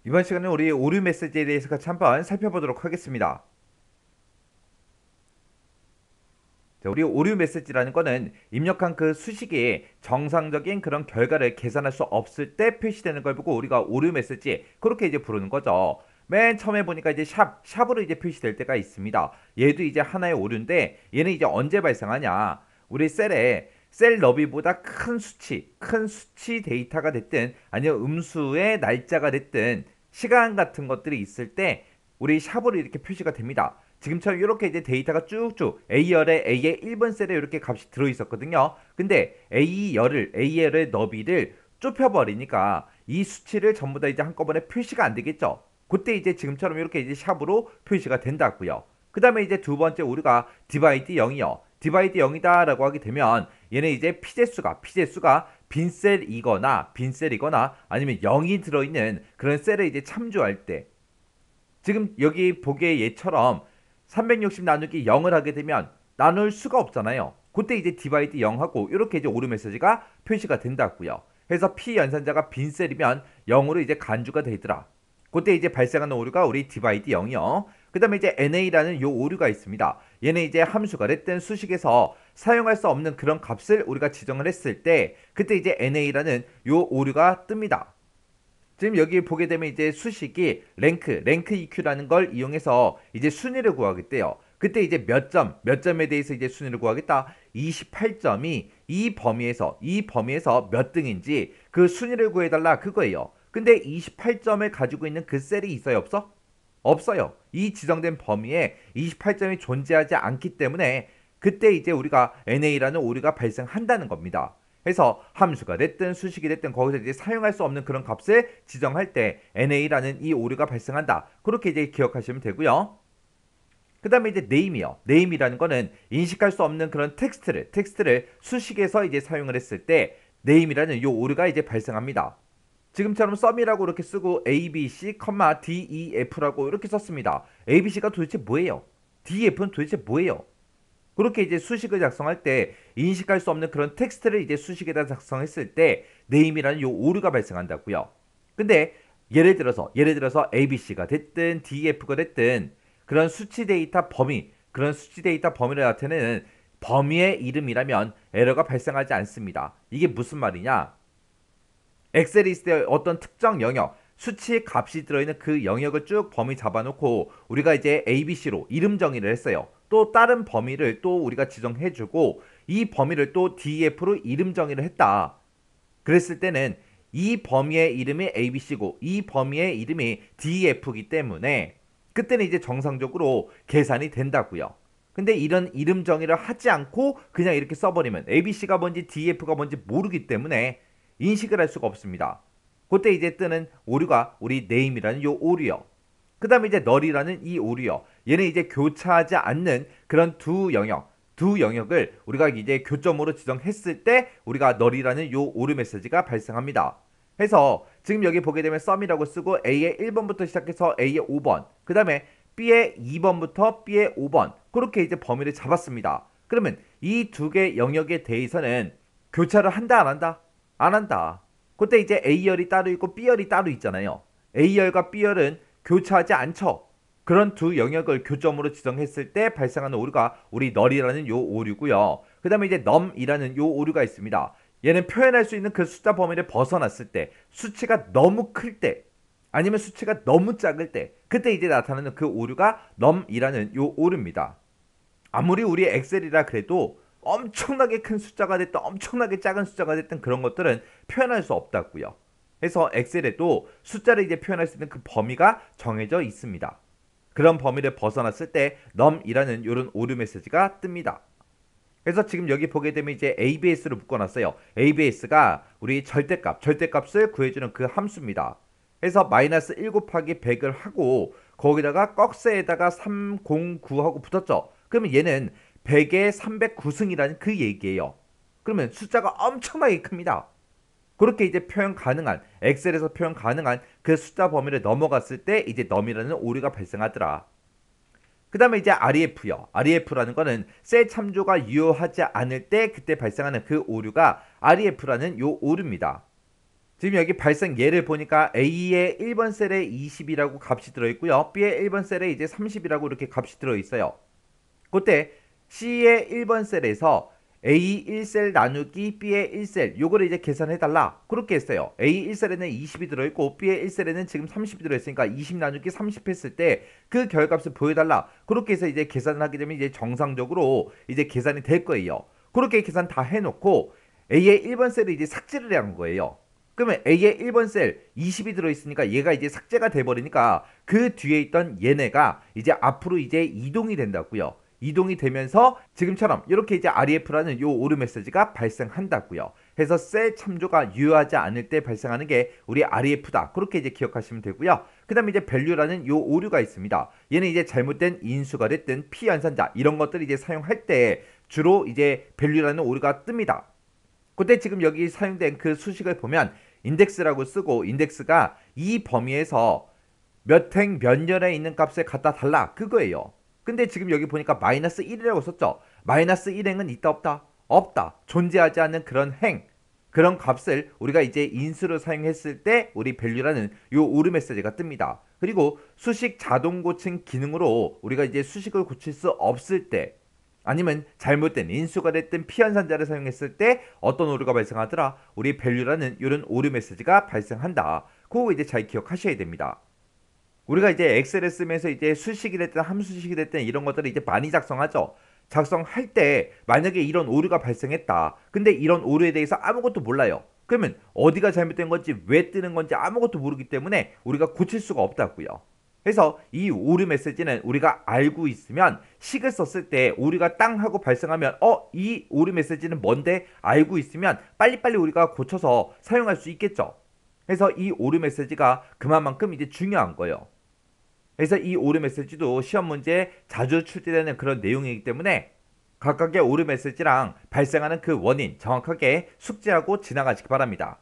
이번 시간에 우리 오류 메시지에 대해서 같이 한번 살펴보도록 하겠습니다. 자, 우리 오류 메시지라는 거는 입력한 그 수식에 정상적인 그런 결과를 계산할 수 없을 때 표시되는 걸 보고 우리가 오류 메시지 그렇게 이제 부르는 거죠. 맨 처음에 보니까 이제 샵으로 이제 표시될 때가 있습니다. 얘도 이제 하나의 오류인데 얘는 이제 언제 발생하냐? 우리 셀 너비보다 큰 수치 데이터가 됐든 아니면 음수의 날짜가 됐든 시간 같은 것들이 있을 때 우리 샵으로 이렇게 표시가 됩니다. 지금처럼 이렇게 이제 데이터가 쭉쭉 A열의 1번 셀에 이렇게 값이 들어있었거든요. 근데 A열의 너비를 좁혀버리니까 이 수치를 전부 다 이제 한꺼번에 표시가 안 되겠죠. 그때 이제 지금처럼 이렇게 이제 샵으로 표시가 된다고요. 그 다음에 이제 두 번째 우리가 디바이드 0이요. 디바이드 0이다 라고 하게 되면 얘는 이제 피제수가 빈셀이거나 아니면 0이 들어있는 그런 셀에 이제 참조할 때 지금 여기 보기에 얘처럼 360 나누기 0을 하게 되면 나눌 수가 없잖아요. 그때 이제 디바이드 0하고 이렇게 이제 오류 메시지가 표시가 된다고요. 그래서 P 연산자가 빈셀이면 0으로 이제 간주가 되더라. 그때 이제 발생하는 오류가 우리 디바이드 0이요. 그 다음에 이제 NA라는 요 오류가 있습니다. 얘는 이제 함수가 됐든 수식에서 사용할 수 없는 그런 값을 우리가 지정을 했을 때 그때 이제 NA라는 요 오류가 뜹니다. 지금 여기 보게 되면 이제 수식이 랭크 EQ라는 걸 이용해서 이제 순위를 구하겠대요. 그때 이제 몇 점에 대해서 이제 순위를 구하겠다. 28점이 이 범위에서 몇 등인지 그 순위를 구해달라 그거예요. 근데 28점을 가지고 있는 그 셀이 있어요, 없어? 없어요. 이 지정된 범위에 28점이 존재하지 않기 때문에 그때 이제 우리가 NA라는 오류가 발생한다는 겁니다. 해서 함수가 됐든 수식이 됐든 거기서 이제 사용할 수 없는 그런 값을 지정할 때 NA라는 이 오류가 발생한다. 그렇게 이제 기억하시면 되고요. 그 다음에 이제 네임이요. 네임이라는 거는 인식할 수 없는 그런 텍스트를 수식에서 이제 사용을 했을 때 네임이라는 이 오류가 이제 발생합니다. 지금처럼 썸이라고 이렇게 쓰고 ABC, DEF라고 이렇게 썼습니다. ABC가 도대체 뭐예요? DEF는 도대체 뭐예요? 그렇게 이제 수식을 작성할 때 인식할 수 없는 그런 텍스트를 이제 수식에다 작성했을 때 네임이라는 요 오류가 발생한다고요. 근데 예를 들어서 ABC가 됐든 DEF가 됐든 그런 수치 데이터 범위를 나타내는 범위의 이름이라면 에러가 발생하지 않습니다. 이게 무슨 말이냐? 엑셀이 있을 때 어떤 특정 영역 수치 값이 들어있는 그 영역을 쭉 범위 잡아놓고 우리가 이제 ABC로 이름 정의를 했어요. 또 다른 범위를 또 우리가 지정해주고 이 범위를 또 DEF로 이름 정의를 했다. 그랬을 때는 이 범위의 이름이 ABC고 이 범위의 이름이 DEF이기 때문에 그때는 이제 정상적으로 계산이 된다고요. 근데 이런 이름 정의를 하지 않고 그냥 이렇게 써버리면 ABC가 뭔지 DEF가 뭔지 모르기 때문에 인식을 할 수가 없습니다. 그때 이제 뜨는 오류가 우리 네임이라는 요 오류요. 그 다음에 이제 널이라는 이 오류요. 얘는 이제 교차하지 않는 그런 두 영역을 우리가 이제 교점으로 지정했을 때 우리가 널이라는 요 오류 메시지가 발생합니다. 해서 지금 여기 보게 되면 썸이라고 쓰고 A의 1번부터 시작해서 A의 5번, 그 다음에 B의 2번부터 B의 5번 그렇게 이제 범위를 잡았습니다. 그러면 이 두 개 영역에 대해서는 교차를 한다 안 한다? 안 한다. 그때 이제 A열이 따로 있고 B열이 따로 있잖아요. A열과 B열은 교차하지 않죠. 그런 두 영역을 교점으로 지정했을 때 발생하는 오류가 우리 널이라는 요 오류고요. 그 다음에 이제 넘이라는 요 오류가 있습니다. 얘는 표현할 수 있는 그 숫자 범위를 벗어났을 때 수치가 너무 클 때 아니면 수치가 너무 작을 때 그때 이제 나타나는 그 오류가 넘이라는 요 오류입니다. 아무리 우리 엑셀이라 그래도 엄청나게 큰 숫자가 됐든 엄청나게 작은 숫자가 됐든 그런 것들은 표현할 수 없다고요. 그래서 엑셀에도 숫자를 이제 표현할 수 있는 그 범위가 정해져 있습니다. 그런 범위를 벗어났을 때 넘이라는 이런 오류 메시지가 뜹니다. 그래서 지금 여기 보게 되면 이제 ABS로 묶어놨어요. ABS가 우리 절대값을 구해주는 그 함수입니다. 그래서 마이너스 1 곱하기 100을 하고 거기다가 꺽쇠에다가 309하고 붙었죠. 그러면 얘는 100의 309승이라는 그 얘기예요. 그러면 숫자가 엄청나게 큽니다. 그렇게 이제 엑셀에서 표현 가능한 그 숫자 범위를 넘어갔을 때 이제 넘이라는 오류가 발생하더라. 그 다음에 이제 REF요. REF라는 거는 셀 참조가 유효하지 않을 때 그때 발생하는 그 오류가 REF라는 요 오류입니다. 지금 여기 발생 예를 보니까 A의 1번 셀에 20이라고 값이 들어있고요. B의 1번 셀에 이제 30이라고 이렇게 값이 들어있어요. 그때 C의 1번 셀에서 A 1셀 나누기 B의 1셀 요거를 이제 계산해달라 그렇게 했어요. A 1셀에는 20이 들어있고 B의 1셀에는 지금 30이 들어있으니까 20 나누기 30 했을 때 그 결값을 보여달라 그렇게 해서 이제 계산을 하게 되면 이제 정상적으로 이제 계산이 될 거예요. 그렇게 계산 다 해놓고 A의 1번 셀을 이제 삭제를 한 거예요. 그러면 A의 1번 셀 20이 들어있으니까 얘가 이제 삭제가 돼버리니까 그 뒤에 있던 얘네가 이제 앞으로 이제 이동이 된다고요. 이동이 되면서 지금처럼 이렇게 이제 REF라는 요 오류 메시지가 발생한다고요. 해서 셀 참조가 유효하지 않을 때 발생하는 게 우리 REF다. 그렇게 이제 기억하시면 되고요. 그 다음에 이제 value라는 요 오류가 있습니다. 얘는 이제 잘못된 인수가 됐든 피연산자 이런 것들을 이제 사용할 때 주로 이제 value라는 오류가 뜹니다. 그때 지금 여기 사용된 그 수식을 보면 인덱스라고 쓰고 인덱스가 이 범위에서 몇 행 몇 년에 있는 값을 갖다 달라 그거예요. 근데 지금 여기 보니까 마이너스 1이라고 썼죠. 마이너스 1행은 있다 없다? 없다. 존재하지 않는 그런 행 그런 값을 우리가 이제 인수로 사용했을 때 우리 value라는 요 오류 메시지가 뜹니다. 그리고 수식 자동 고침 기능으로 우리가 이제 수식을 고칠 수 없을 때 아니면 잘못된 인수가 됐든 피연산자를 사용했을 때 어떤 오류가 발생하더라? 우리 value라는 이런 오류 메시지가 발생한다. 그거 이제 잘 기억하셔야 됩니다. 우리가 이제 엑셀을 쓰면서 이제 수식이 됐든 함수식이 됐든 이런 것들을 이제 많이 작성하죠. 작성할 때 만약에 이런 오류가 발생했다. 근데 이런 오류에 대해서 아무것도 몰라요. 그러면 어디가 잘못된 건지 왜 뜨는 건지 아무것도 모르기 때문에 우리가 고칠 수가 없다고요. 그래서 이 오류 메시지는 우리가 알고 있으면 식을 썼을 때 오류가 땅 하고 발생하면 이 오류 메시지는 뭔데 알고 있으면 빨리빨리 우리가 고쳐서 사용할 수 있겠죠. 그래서 이 오류 메시지가 그만큼 이제 중요한 거예요. 그래서 이 오류 메시지도 시험 문제에 자주 출제되는 그런 내용이기 때문에 각각의 오류 메시지랑 발생하는 그 원인 정확하게 숙지하고 지나가시기 바랍니다.